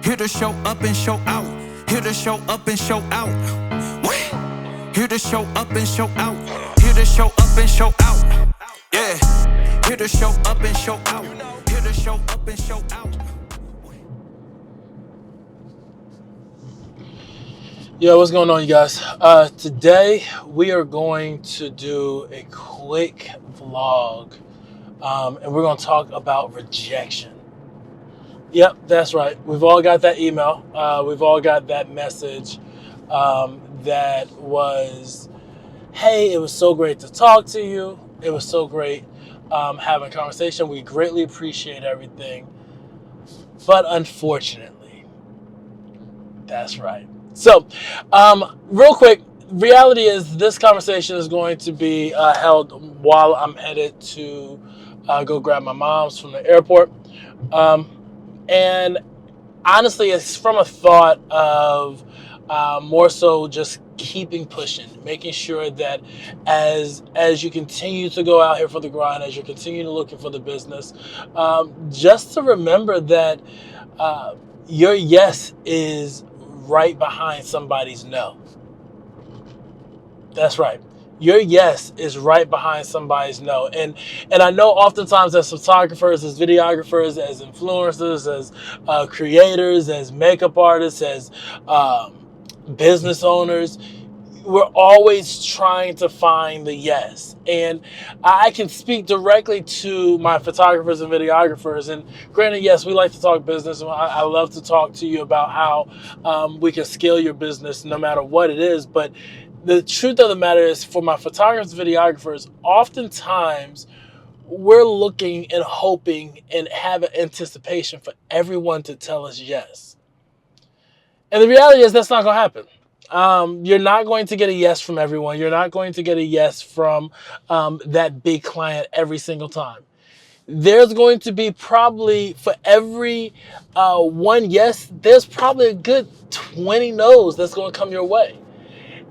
Here to show up and show out. Here to show up and show out. Here to show up and show out. Here to show up and show out. Yeah. Here to show up and show out. Here to show up and show out. Yo, what's going on, you guys? Today we are going to do a quick vlog, and we're going to talk about rejection. Yep, that's right. We've all got that email. We've all got that message that was, hey, it was so great to talk to you. It was so great having a conversation. We greatly appreciate everything. But unfortunately, that's right. So, real quick, reality is this conversation is going to be held while I'm headed to go grab my mom's from the airport. And honestly, it's from a thought of more so just keeping pushing, making sure that as you continue to go out here for the grind, as you continue to looking for the business, just to remember that your yes is right behind somebody's no. That's right. Your yes is right behind somebody's no. And I know oftentimes as photographers, as videographers, as influencers, as creators, as makeup artists, as business owners, we're always trying to find the yes. And I can speak directly to my photographers and videographers. And granted, yes, we like to talk business. I love to talk to you about how we can scale your business no matter what it is. But the truth of the matter is, for my photographers and videographers, oftentimes we're looking and hoping and have an anticipation for everyone to tell us yes. And the reality is that's not going to happen. You're not going to get a yes from everyone. You're not going to get a yes from that big client every single time. There's going to be probably, for every one yes, there's probably a good 20 no's that's going to come your way.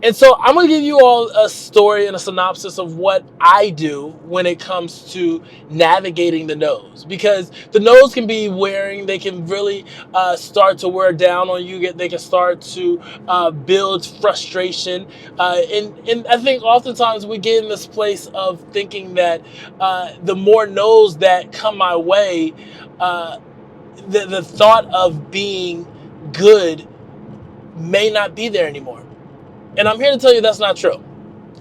And so I'm going to give you all a story and a synopsis of what I do when it comes to navigating the no's. Because the no's can be wearing, they can really start to wear down on you. They can start to build frustration. And I think oftentimes we get in this place of thinking that the more no's that come my way, the thought of being good may not be there anymore. And I'm here to tell you that's not true.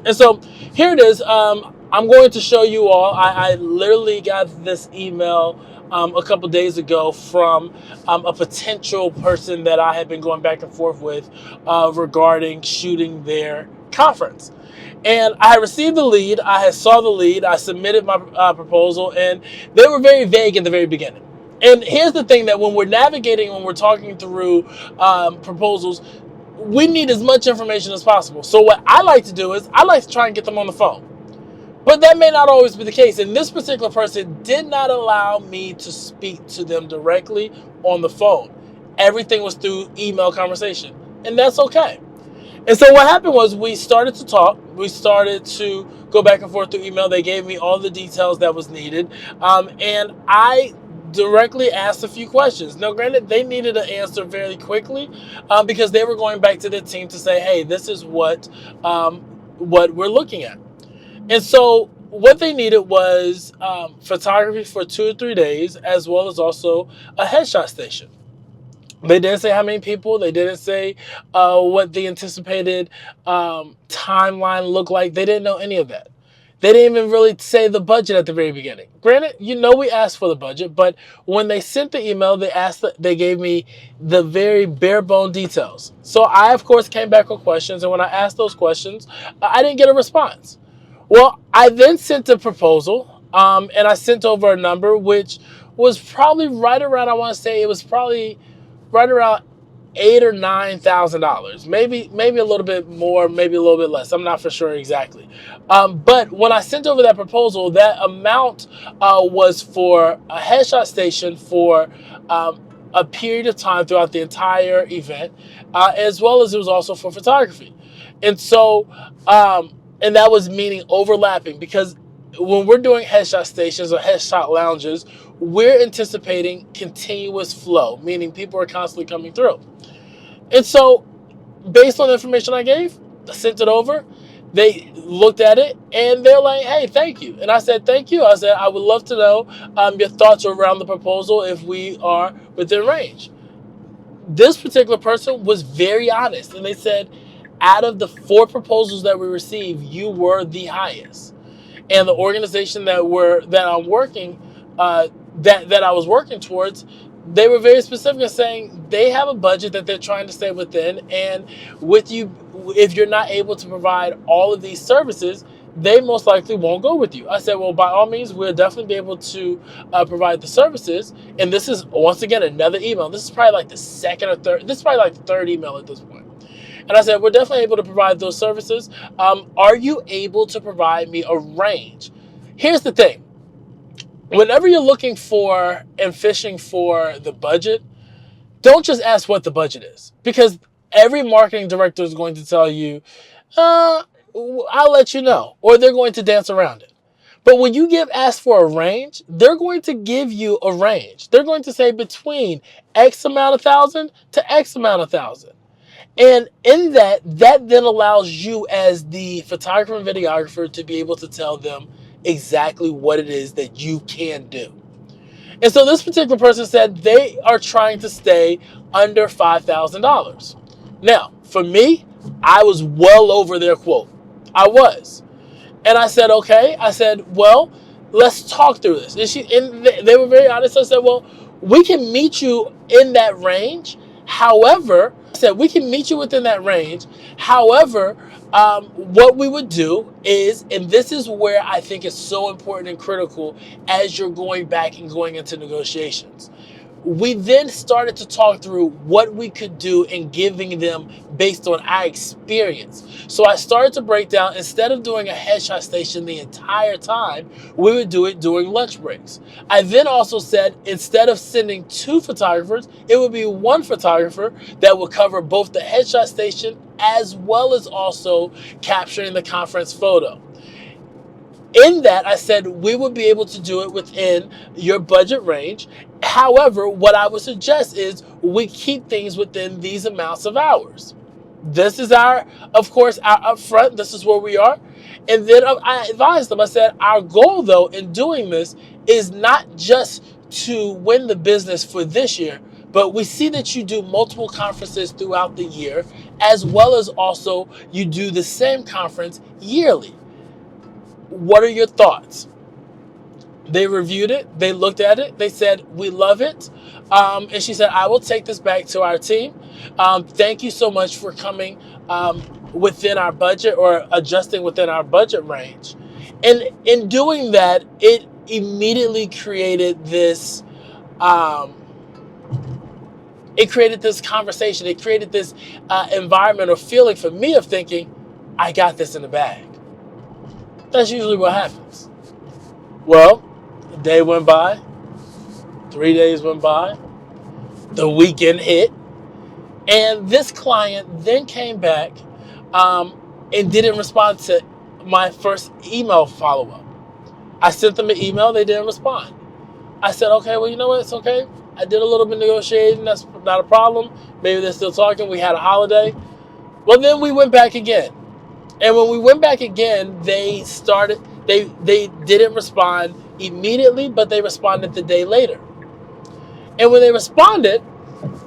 And so here it is. I'm going to show you all. I literally got this email a couple days ago from a potential person that I had been going back and forth with regarding shooting their conference. And I had received the lead. I had saw the lead. I submitted my proposal, and they were very vague in the very beginning. And here's the thing, that when we're navigating, when we're talking through proposals, we need as much information as possible. So what I like to do is I like to try and get them on the phone. But that may not always be the case. And this particular person did not allow me to speak to them directly on the phone. Everything was through email conversation. And that's okay. And so what happened was we started to talk. We started to go back and forth through email. They gave me all the details that was needed. And I directly asked a few questions. Now, granted, they needed an answer very quickly because they were going back to their team to say, hey, this is what we're looking at. And so what they needed was photography for 2 or 3 days, as well as also a headshot station. They didn't say how many people. They didn't say what the anticipated timeline looked like. They didn't know any of that. They didn't even really say the budget at the very beginning. Granted, we asked for the budget, but when they sent the email, they gave me the very bare bone details. So I, of course, came back with questions, and when I asked those questions, I didn't get a response. Well, I then sent a proposal, and I sent over a number, which was probably right around, I want to say it was probably right around $8,000 or $9,000, maybe a little bit more, maybe a little bit less. I'm not for sure exactly. But when I sent over that proposal, that amount was for a headshot station for a period of time throughout the entire event, as well as it was also for photography. And so, and that was meaning overlapping, because when we're doing headshot stations or headshot lounges, we're anticipating continuous flow, meaning people are constantly coming through. And so, based on the information I gave, I sent it over. They looked at it and they're like, hey, thank you. And I said, thank you. I said, I would love to know your thoughts around the proposal if we are within range. This particular person was very honest, and they said, out of the 4 proposals that we received, you were the highest. And the organization that I'm working, that I was working towards, they were very specific in saying they have a budget that they're trying to stay within, and with you, if you're not able to provide all of these services, they most likely won't go with you. I said, well, by all means, we'll definitely be able to provide the services. And this is, once again, another email. This is probably like the second or third. This is probably like the third email at this point. And I said, we're definitely able to provide those services. Are you able to provide me a range? Here's the thing. Whenever you're looking for and fishing for the budget, don't just ask what the budget is, because every marketing director is going to tell you, I'll let you know, or they're going to dance around it. But when you ask for a range, they're going to give you a range. They're going to say between X amount of thousand to X amount of thousand. And in that then allows you as the photographer and videographer to be able to tell them exactly what it is that you can do. And so this particular person said they are trying to stay under $5,000. Now, for me, I was well over their quote. I was. And I said, okay. I said, well, let's talk through this. And they were very honest. I said, well, we can meet you in that range. However, I said, we can meet you within that range. However, what we would do is, and this is where I think is so important and critical as you're going back and going into negotiations. We then started to talk through what we could do in giving them based on our experience. So I started to break down, instead of doing a headshot station the entire time, we would do it during lunch breaks. I then also said, instead of sending 2 photographers, it would be 1 photographer that would cover both the headshot station as well as also capturing the conference photo. In that, I said we would be able to do it within your budget range. However, what I would suggest is we keep things within these amounts of hours. This is of course, our upfront. This is where we are. And then I advised them, I said, our goal, though, in doing this is not just to win the business for this year, but we see that you do multiple conferences throughout the year, as well as also you do the same conference yearly. What are your thoughts? They reviewed it. They looked at it. They said, we love it. And she said, I will take this back to our team. Thank you so much for coming within our budget, or adjusting within our budget range. And in doing that, it immediately created this conversation. It created this environment or feeling for me of thinking, I got this in the bag. That's usually what happens. Well, a day went by, 3 days went by, the weekend hit, and this client then came back and didn't respond to my first email follow-up. I sent them an email, they didn't respond. I said, okay, well, you know what, it's okay. I did a little bit of negotiating, that's not a problem. Maybe they're still talking, we had a holiday. Well, then we went back again. And when we went back again, they didn't respond immediately, but they responded the day later. And when they responded,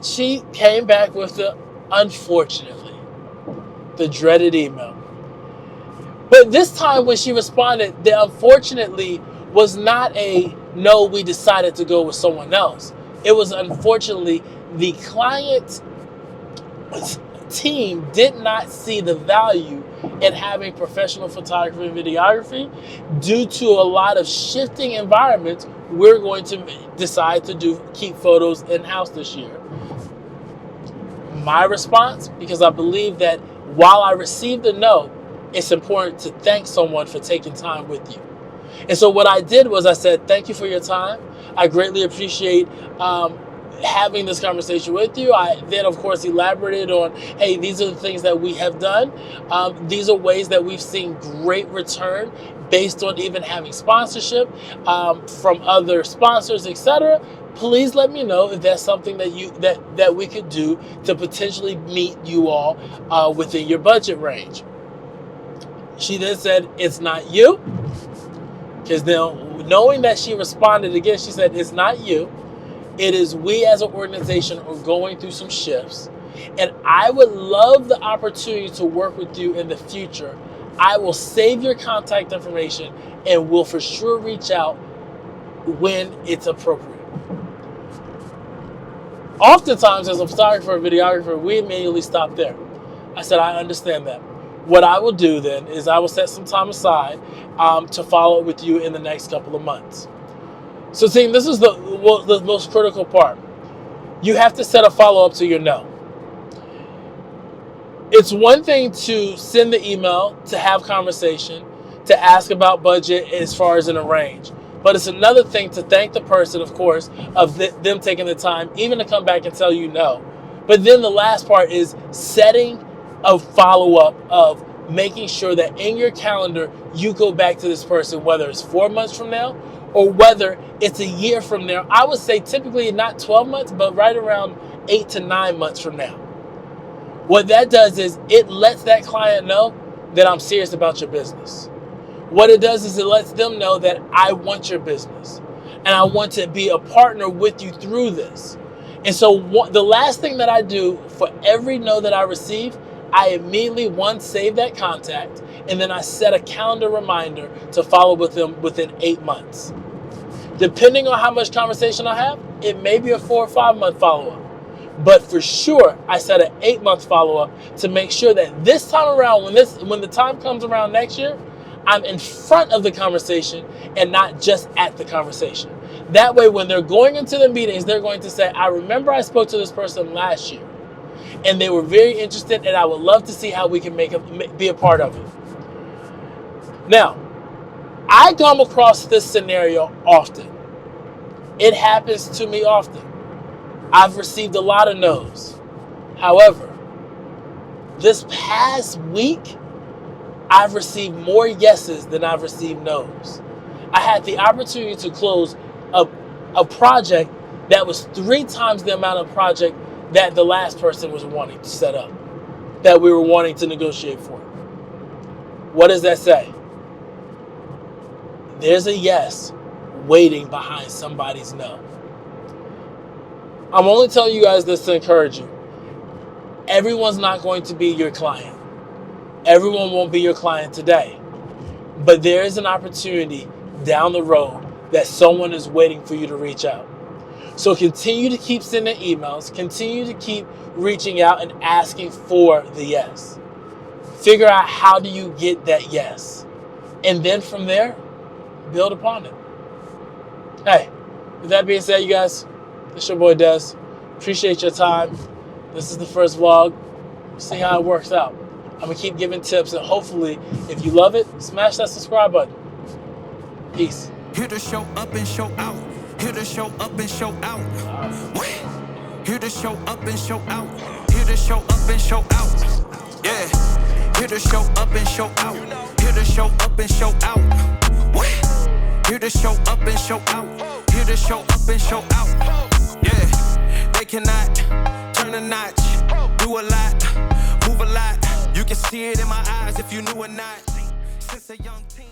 she came back with the unfortunately, the dreaded email. But this time when she responded, the unfortunately was not a no, we decided to go with someone else. It was unfortunately the client's team did not see the value in having professional photography and videography due to a lot of shifting environments. We're going to decide to keep photos in-house this year. My response, because I believe that while I received a no, it's important to thank someone for taking time with you. And so what I did was I said, thank you for your time. I greatly appreciate having this conversation with you. I then, of course, elaborated on, hey, these are the things that we have done. These are ways that we've seen great return based on even having sponsorship from other sponsors, etc., please let me know if that's something that we could do to potentially meet you all within your budget range. She then said, it's not you. Because now, knowing that she responded again, she said, it's not you. It is we as an organization are going through some shifts. And I would love the opportunity to work with you in the future. I will save your contact information and will for sure reach out when it's appropriate. Oftentimes, as a photographer or videographer, we immediately stop there. I said, I understand that. What I will do then is I will set some time aside to follow up with you in the next couple of months. So team, this is the most critical part. You have to set a follow-up to your no. It's one thing to send the email, to have conversation, to ask about budget as far as in a range. But it's another thing to thank the person, of course, of them taking the time, even to come back and tell you no. But then the last part is setting a follow-up of making sure that in your calendar, you go back to this person, whether it's 4 months from now or whether it's a year from now. I would say typically not 12 months, but right around 8 to 9 months from now. What that does is it lets that client know that I'm serious about your business. What it does is it lets them know that I want your business and I want to be a partner with you through this. And so the last thing that I do for every no that I receive, I immediately, save that contact, and then I set a calendar reminder to follow with them within 8 months. Depending on how much conversation I have, it may be a 4 or 5 month follow-up. But for sure, I set an 8 month follow-up to make sure that this time around, when the time comes around next year, I'm in front of the conversation and not just at the conversation. That way, when they're going into the meetings, they're going to say, I remember I spoke to this person last year and they were very interested and I would love to see how we can be a part of it. Now, I come across this scenario often. It happens to me often. I've received a lot of no's. However, this past week, I've received more yeses than I've received no's. I had the opportunity to close a project that was 3 times the amount of project that the last person was wanting to set up, that we were wanting to negotiate for. What does that say? There's a yes waiting behind somebody's no. I'm only telling you guys this to encourage you. Everyone's not going to be your client. Everyone won't be your client today. But there is an opportunity down the road that someone is waiting for you to reach out. So continue to keep sending emails. Continue to keep reaching out and asking for the yes. Figure out how do you get that yes. And then from there, build upon it. Hey, with that being said, you guys, it's your boy Des. Appreciate your time. This is the first vlog. See how it works out. I'm going to keep giving tips, and hopefully, if you love it, smash that subscribe button. Peace. Here to show up and show out. Here to show up and show out. Here to show up and show out. Here to show up and show out. Yeah. Here to show up and show out. Here to show up and show out. Here to show up and show out. Here to show up and show out. Yeah. They cannot turn a notch. Do a lot. Move a lot. You can see it in my eyes if you knew or not. Since a young teen.